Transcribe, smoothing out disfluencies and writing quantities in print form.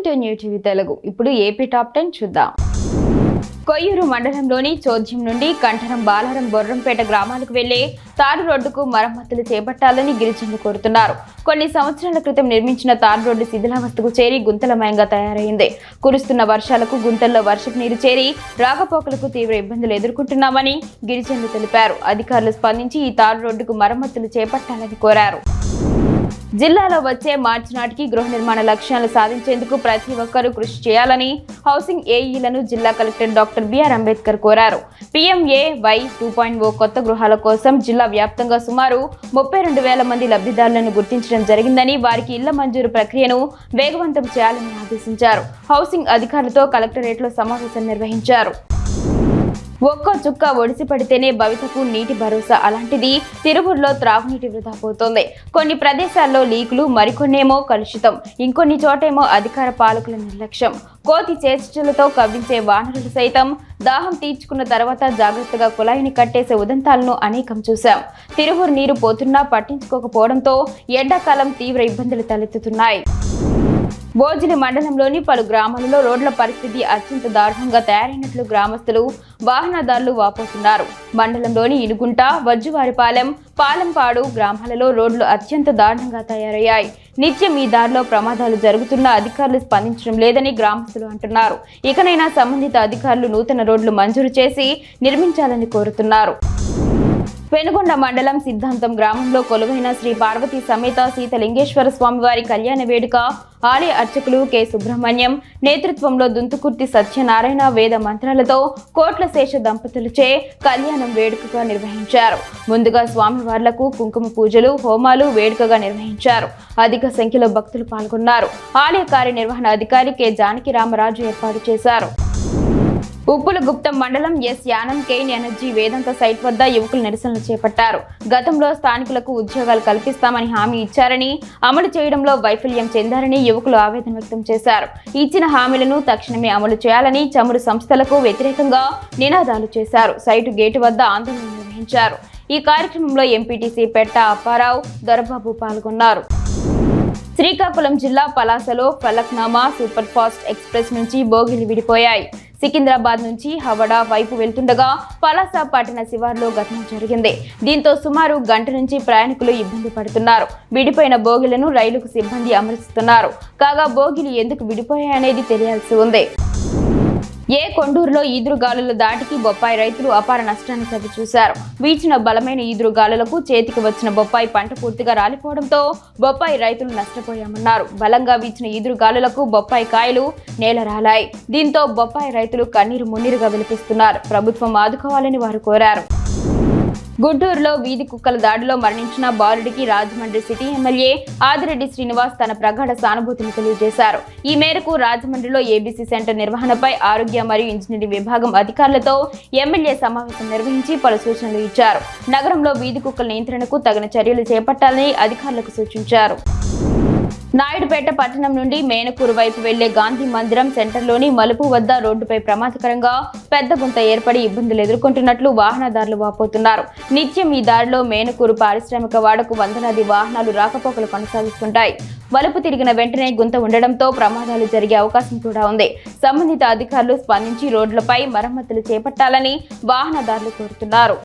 Welcome to new TV Telugu. ఇప్పుడు AP top 10 చూద్దాం. కొయ్యూరు మండలంలోని చోద్యం నుండి కంఠరం, బాలారం, బొర్రంపేట గ్రామాలకు వెళ్లే తారు రోడ్డుకు మరమ్మతులు చేపట్టాలని గిరిజనులు కోరుతున్నారు. కొన్ని సంవత్సరాల క్రితం నిర్మించిన తారు రోడ్డు శిథిలావస్థకు చేరి గుంతలమయంగా తయారైంది. కురుస్తున్న వర్షాలకు గుంతల్లో వర్షపు నీరు చేరి రాకపోకలకు తీవ్ర ఇబ్బందులు ఎదుర్కొంటున్నామని గిరిజనులు తెలిపారు. అధికారులు స్పందించి ఈ తారు రోడ్డుకు మరమ్మతులు చేపట్టాలని కోరారు. జిల్లాలో వచ్చే మార్చి నాటికి గృహ నిర్మాణ లక్ష్యాలు సాధించేందుకు ప్రతి ఒక్కరూ కృషి చేయాలని హౌసింగ్ ఏఈలను జిల్లా కలెక్టర్ డాక్టర్ బిఆర్ అంబేద్కర్ కోరారు. PMAY 2.0 కొత్త గృహాల కోసం జిల్లా వ్యాప్తంగా సుమారు 32,000 మంది లబ్ధిదారులను గుర్తించడం జరిగిందని, వారికి ఇళ్ల మంజూరు ప్రక్రియను వేగవంతం చేయాలని ఆదేశించారు. హౌసింగ్ అధికారులతో కలెక్టరేట్లో సమావేశం నిర్వహించారు. ఒక్కో చుక్క ఒడిసి పడితేనే భవితకు నీటి భరోసా. అలాంటిది తిరువురులో త్రాగునీటి వృధా పోతోంది. కొన్ని ప్రదేశాల్లో లీకులు, మరికొన్నేమో కలుషితం, ఇంకొన్ని చోటేమో అధికార పాలకుల నిర్లక్ష్యం. కోతి చేష్టలతో కవ్వించే వానరులు సైతం దాహం తీర్చుకున్న తర్వాత జాగ్రత్తగా కుళాయిని కట్టేసే ఉదంతాలను అనేకం చూశాం. తిరువురు నీరు పోతున్నా పట్టించుకోకపోవడంతో ఎండాకాలం తీవ్ర ఇబ్బందులు తలెత్తుతున్నాయి. బోజిలి మండలంలోని పలు గ్రామాలలో రోడ్ల పరిస్థితి అత్యంత దారుణంగా తయారైనట్లు గ్రామస్తులు, వాహనదారులు వాపోతున్నారు. మండలంలోని ఇనుగుంట, వజ్జువారిపాలెం, పాలంపాడు గ్రామాలలో రోడ్లు అత్యంత దారుణంగా తయారయ్యాయి. నిత్యం ఈ దారిలో ప్రమాదాలు జరుగుతున్న అధికారులు స్పందించడం లేదని గ్రామస్తులు అంటున్నారు. ఇకనైనా సంబంధిత అధికారులు నూతన రోడ్లు మంజూరు చేసి నిర్మించాలని కోరుతున్నారు. పెనుగొండ మండలం సిద్ధాంతం గ్రామంలో కొలువైన శ్రీ పార్వతీ సమేత సీతలింగేశ్వర స్వామివారి కళ్యాణ వేడుక ఆలయ అర్చకులు కె సుబ్రహ్మణ్యం నేతృత్వంలో దుంతుకుర్తి సత్యనారాయణ వేద మంత్రాలతో కోట్ల శేష దంపతులచే కళ్యాణం వేడుకగా నిర్వహించారు. ముందుగా స్వామివార్లకు కుంకుమ పూజలు, హోమాలు వేడుకగా నిర్వహించారు. అధిక సంఖ్యలో భక్తులు పాల్గొన్నారు. ఆలయ కార్యనిర్వహణ అధికారి కె జానకి రామరాజు ఏర్పాటు చేశారు. ఉప్పులగుప్తం మండలం యానం కెయిన్ ఎనర్జీ వేదాంత సైట్ వద్ద యువకులు నిరసనలు చేపట్టారు. గతంలో స్థానికులకు ఉద్యోగాలు కల్పిస్తామని హామీ ఇచ్చారని, అమలు చేయడంలో వైఫల్యం చెందారని యువకులు ఆవేదన వ్యక్తం చేశారు. ఇచ్చిన హామీలను తక్షణమే అమలు చేయాలని చమురు సంస్థలకు వ్యతిరేకంగా నినాదాలు చేశారు. సైటు గేటు వద్ద ఆందోళన నిర్వహించారు. ఈ కార్యక్రమంలో ఎంపీటీసీ పెట్ట అప్పారావు, దొరబాబు పాల్గొన్నారు. శ్రీకాకుళం జిల్లా పలాసలో ఫలక్నామా సూపర్ ఫాస్ట్ ఎక్స్ప్రెస్ నుంచి బోగిలు విడిపోయాయి. సికింద్రాబాద్ నుంచి హవడా వైపు వెళ్తుండగా పలాస పట్టణ శివార్లో ఘటన జరిగింది. దీంతో సుమారు గంట నుంచి ప్రయాణికులు ఇబ్బంది పడుతున్నారు. విడిపోయిన బోగిలను రైలుకు సిబ్బంది అమరుస్తున్నారు. కాగా బోగిలు ఎందుకు విడిపోయాయనేది తెలియాల్సి ఉంది. కొండూరులో ఈదురుగాలుల దాటికి బొప్పాయి రైతులు అపార నష్టాన్ని చవిచూశారు. వీచిన బలమైన ఈదురుగాలులకు చేతికి వచ్చిన బొప్పాయి పంట పూర్తిగా రాలిపోవడంతో బొప్పాయి రైతులు నష్టపోయామన్నారు. బలంగా వీచిన ఈదురుగాలులకు బొప్పాయి కాయలు నేలరాలాయి. దీంతో బొప్పాయి రైతులు కన్నీరు మున్నీరుగా విలపిస్తున్నారు. ప్రభుత్వం ఆదుకోవాలని వారు కోరారు. గుంటూరులో వీధి కుక్కల దాడిలో మరణించిన బాలుడికి రాజమండ్రి సిటీ ఎమ్మెల్యే ఆదిరెడ్డి శ్రీనివాస్ తన ప్రగాఢ సానుభూతిని తెలియజేశారు. ఈ మేరకు రాజమండ్రిలో ఏబీసీ సెంటర్ నిర్వహణపై ఆరోగ్య మరియు ఇంజనీరింగ్ విభాగం అధికారులతో ఎమ్మెల్యే సమావేశం నిర్వహించి పలు సూచనలు ఇచ్చారు. నగరంలో వీధి కుక్కల నియంత్రణకు తగిన చర్యలు చేపట్టాలని అధికారులకు సూచించారు. నాయుడుపేట పట్టణం నుండి మేనకూరు వైపు వెళ్లే గాంధీ మందిరం సెంటర్లోని మలుపు వద్ద రోడ్డుపై ప్రమాదకరంగా పెద్ద గుంత ఏర్పడి ఇబ్బందులు ఎదుర్కొంటున్నట్లు వాహనదారులు వాపోతున్నారు. నిత్యం ఈ దారిలో మేనకూరు పారిశ్రామిక వాడకు వందలాది వాహనాలు రాకపోకలు కొనసాగిస్తుంటాయి. మలుపు తిరిగిన వెంటనే గుంత ఉండడంతో ప్రమాదాలు జరిగే అవకాశం కూడా ఉంది. సంబంధిత అధికారులు స్పందించి రోడ్లపై మరమ్మతులు చేపట్టాలని వాహనదారులు కోరుతున్నారు.